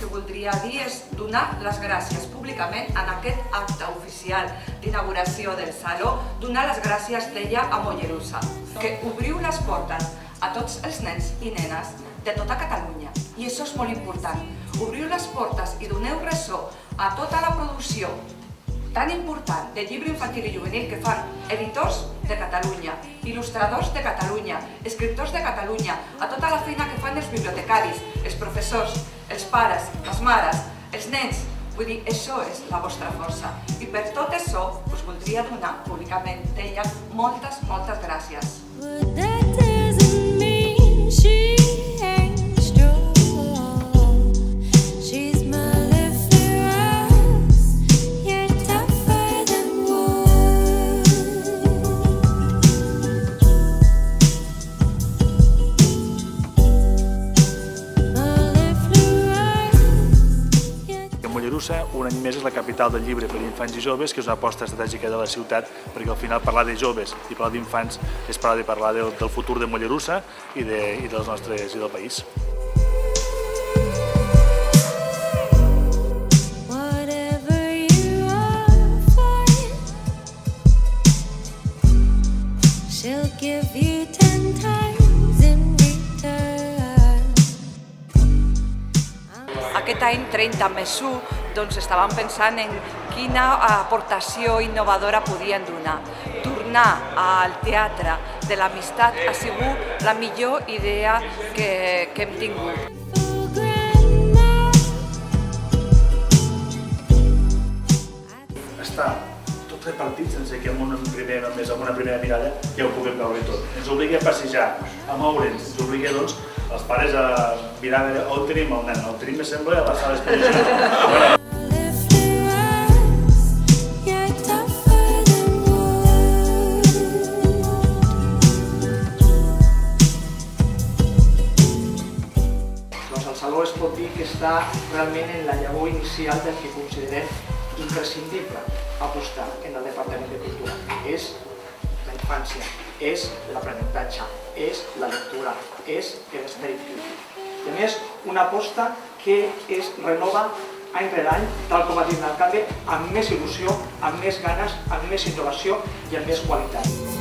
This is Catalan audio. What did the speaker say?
que voldria dir és donar les gràcies públicament en aquest acte oficial d'inauguració del Saló, donar les gràcies, deia, a Mollerussa, que obriu les portes a tots els nens i nenes de tota Catalunya. I això és molt important. Obriu les portes i doneu ressò a tota la producció tan important de llibre infantil i juvenil que fan editors de Catalunya, il·lustradors de Catalunya, escriptors de Catalunya, a tota la feina que fan els bibliotecaris, els professors, els pares, les mares, els nens. Vull dir, això és la vostra força. I per tot això us voldria donar públicament, deia, moltes gràcies. Mollerussa, un any més, és la capital del llibre per a infants i joves, que és una aposta estratègica de la ciutat, perquè al final parlar de joves i parlar d'infants és parlar del futur de Mollerussa i dels nostres i del país. Aquest any 30+1 doncs estàvem pensant en quina aportació innovadora podien donar. Tornar al teatre de l'amistat ha sigut la millor idea que hem tingut. Està tot repartit sense que amb una primera mirada ja ho puguem veure tot. Ens obliga a passejar, a moure'ns, ens obliga doncs els pares a mirar on tenim el nen. El tenim, me sembla, a la sala d'exposicions. El Saló es pot dir que està realment en la llavor inicial del que considerem imprescindible apostar en el Departament de Cultura. És la infància, és l'aprenentatge, és la lectura, és l'esperit crític. I a més, una aposta que es renova any rere any, tal com ha dit l'alcalde, amb més il·lusió, amb més ganes, amb més innovació i amb més qualitat.